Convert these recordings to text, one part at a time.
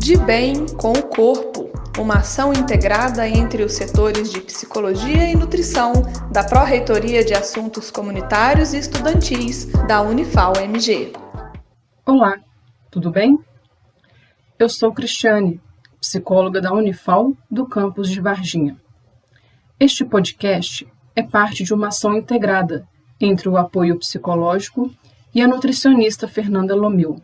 De bem com o corpo, uma ação integrada entre os setores de psicologia e nutrição da Pró-Reitoria de Assuntos Comunitários e Estudantis da Unifal-MG. Olá, tudo bem? Eu sou Cristiane, psicóloga da Unifal do campus de Varginha. Este podcast é parte de uma ação integrada entre o apoio psicológico e a nutricionista Fernanda Lomil,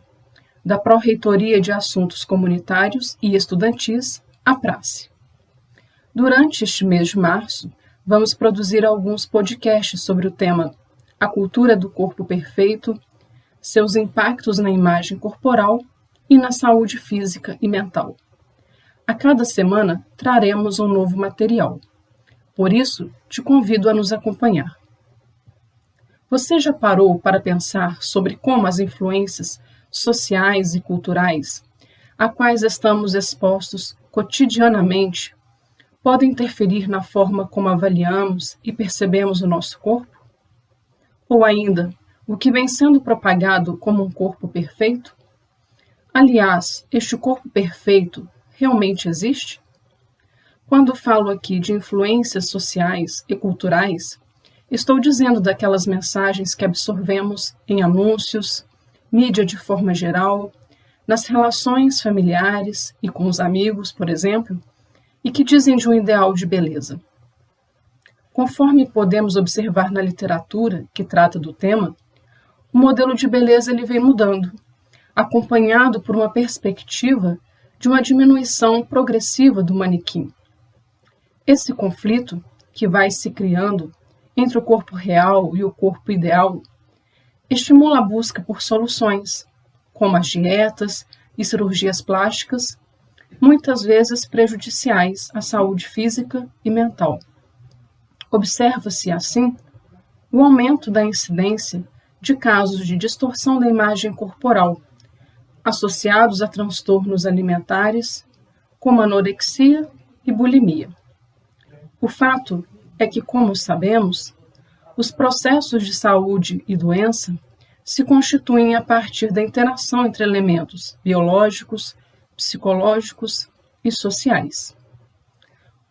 da Pró-Reitoria de Assuntos Comunitários e Estudantis, a PRACE. Durante este mês de março, vamos produzir alguns podcasts sobre o tema A Cultura do Corpo Perfeito, seus impactos na imagem corporal e na saúde física e mental. A cada semana traremos um novo material. Por isso, te convido a nos acompanhar. Você já parou para pensar sobre como as influências sociais e culturais, a quais estamos expostos cotidianamente, podem interferir na forma como avaliamos e percebemos o nosso corpo? Ou ainda, o que vem sendo propagado como um corpo perfeito? Aliás, este corpo perfeito realmente existe? Quando falo aqui de influências sociais e culturais, estou dizendo daquelas mensagens que absorvemos em anúncios, mídia de forma geral, nas relações familiares e com os amigos, por exemplo, e que dizem de um ideal de beleza. Conforme podemos observar na literatura que trata do tema, o modelo de beleza ele vem mudando, acompanhado por uma perspectiva de uma diminuição progressiva do manequim. Esse conflito, que vai se criando entre o corpo real e o corpo ideal, estimula a busca por soluções, como as dietas e cirurgias plásticas, muitas vezes prejudiciais à saúde física e mental. Observa-se, assim, o aumento da incidência de casos de distorção da imagem corporal, associados a transtornos alimentares, como anorexia e bulimia. O fato é que, como sabemos, os processos de saúde e doença se constituem a partir da interação entre elementos biológicos, psicológicos e sociais.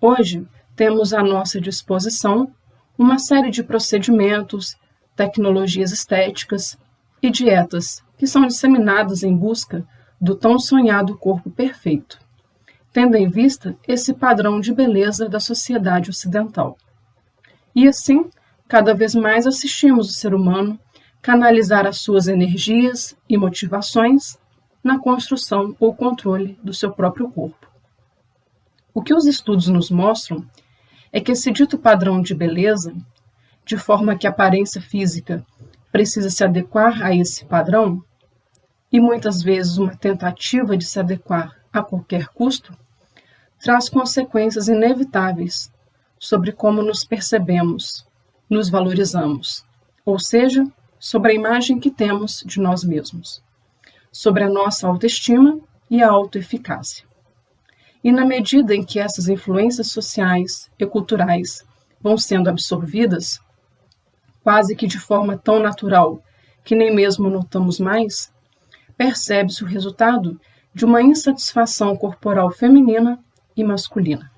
Hoje, temos à nossa disposição uma série de procedimentos, tecnologias estéticas e dietas que são disseminadas em busca do tão sonhado corpo perfeito, tendo em vista esse padrão de beleza da sociedade ocidental. E assim, cada vez mais assistimos o ser humano canalizar as suas energias e motivações na construção ou controle do seu próprio corpo. O que os estudos nos mostram é que esse dito padrão de beleza, de forma que a aparência física precisa se adequar a esse padrão, e muitas vezes uma tentativa de se adequar a qualquer custo, traz consequências inevitáveis sobre como nos percebemos, nos valorizamos, ou seja, sobre a imagem que temos de nós mesmos, sobre a nossa autoestima e a autoeficácia. E na medida em que essas influências sociais e culturais vão sendo absorvidas, quase que de forma tão natural que nem mesmo notamos mais, percebe-se o resultado de uma insatisfação corporal feminina e masculina.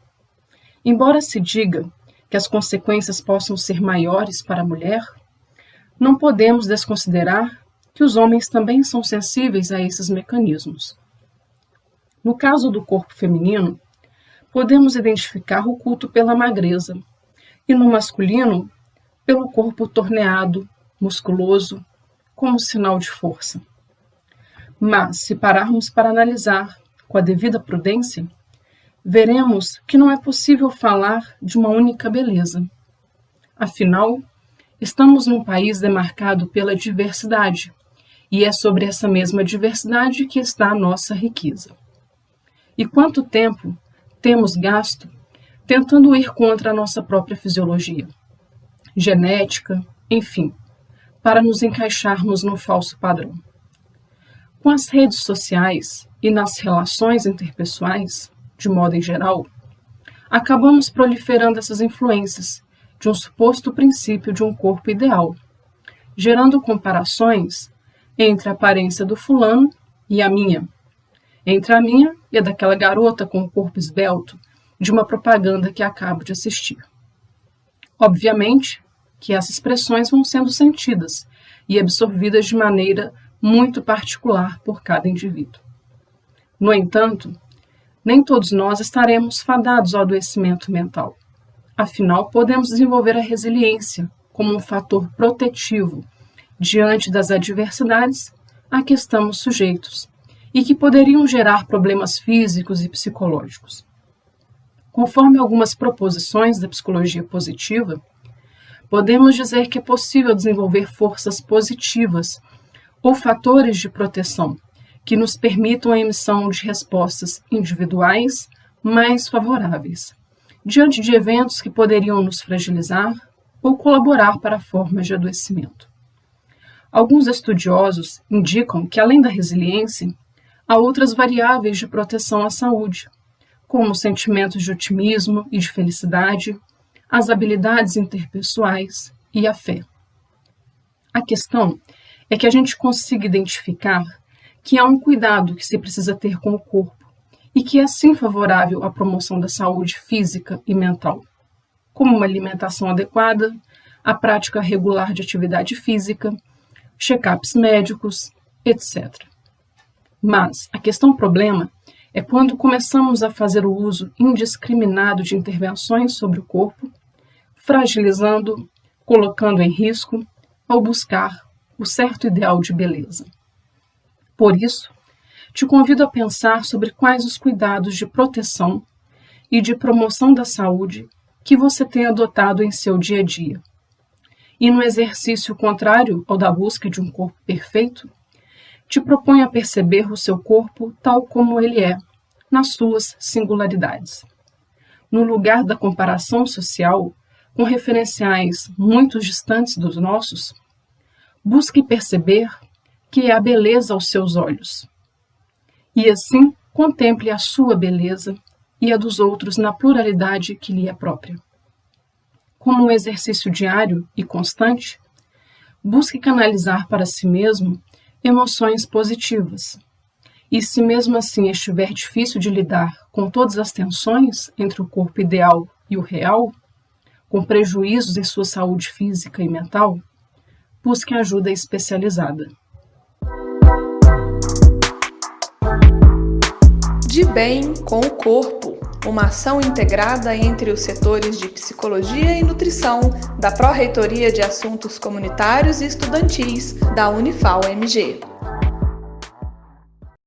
Embora se diga que as consequências possam ser maiores para a mulher, não podemos desconsiderar que os homens também são sensíveis a esses mecanismos. No caso do corpo feminino, podemos identificar o culto pela magreza, e no masculino, pelo corpo torneado, musculoso, como sinal de força. Mas, se pararmos para analisar com a devida prudência, veremos que não é possível falar de uma única beleza. Afinal, estamos num país demarcado pela diversidade, e é sobre essa mesma diversidade que está a nossa riqueza. E quanto tempo temos gasto tentando ir contra a nossa própria fisiologia, genética, enfim, para nos encaixarmos num falso padrão. Com as redes sociais e nas relações interpessoais, de modo em geral, acabamos proliferando essas influências de um suposto princípio de um corpo ideal, gerando comparações entre a aparência do fulano e a minha, entre a minha e a daquela garota com o corpo esbelto de uma propaganda que acabo de assistir. Obviamente que essas expressões vão sendo sentidas e absorvidas de maneira muito particular por cada indivíduo. No entanto, nem todos nós estaremos fadados ao adoecimento mental. Afinal, podemos desenvolver a resiliência como um fator protetivo diante das adversidades a que estamos sujeitos e que poderiam gerar problemas físicos e psicológicos. Conforme algumas proposições da psicologia positiva, podemos dizer que é possível desenvolver forças positivas ou fatores de proteção que nos permitam a emissão de respostas individuais mais favoráveis, diante de eventos que poderiam nos fragilizar ou colaborar para formas de adoecimento. Alguns estudiosos indicam que, além da resiliência, há outras variáveis de proteção à saúde, como os sentimentos de otimismo e de felicidade, as habilidades interpessoais e a fé. A questão é que a gente consiga identificar que há um cuidado que se precisa ter com o corpo e que é sim favorável à promoção da saúde física e mental, como uma alimentação adequada, a prática regular de atividade física, check-ups médicos, etc. Mas a questão-problema é quando começamos a fazer o uso indiscriminado de intervenções sobre o corpo, fragilizando, colocando em risco, ao buscar o certo ideal de beleza. Por isso, te convido a pensar sobre quais os cuidados de proteção e de promoção da saúde que você tem adotado em seu dia a dia. E no exercício contrário ao da busca de um corpo perfeito, te proponho a perceber o seu corpo tal como ele é, nas suas singularidades. No lugar da comparação social, com referenciais muito distantes dos nossos, busque perceber que é a beleza aos seus olhos. E assim, contemple a sua beleza e a dos outros na pluralidade que lhe é própria. Como um exercício diário e constante, busque canalizar para si mesmo emoções positivas. E se mesmo assim estiver difícil de lidar com todas as tensões entre o corpo ideal e o real, com prejuízos em sua saúde física e mental, busque ajuda especializada. De bem com o corpo, uma ação integrada entre os setores de psicologia e nutrição da Pró-Reitoria de Assuntos Comunitários e Estudantis da Unifal-MG.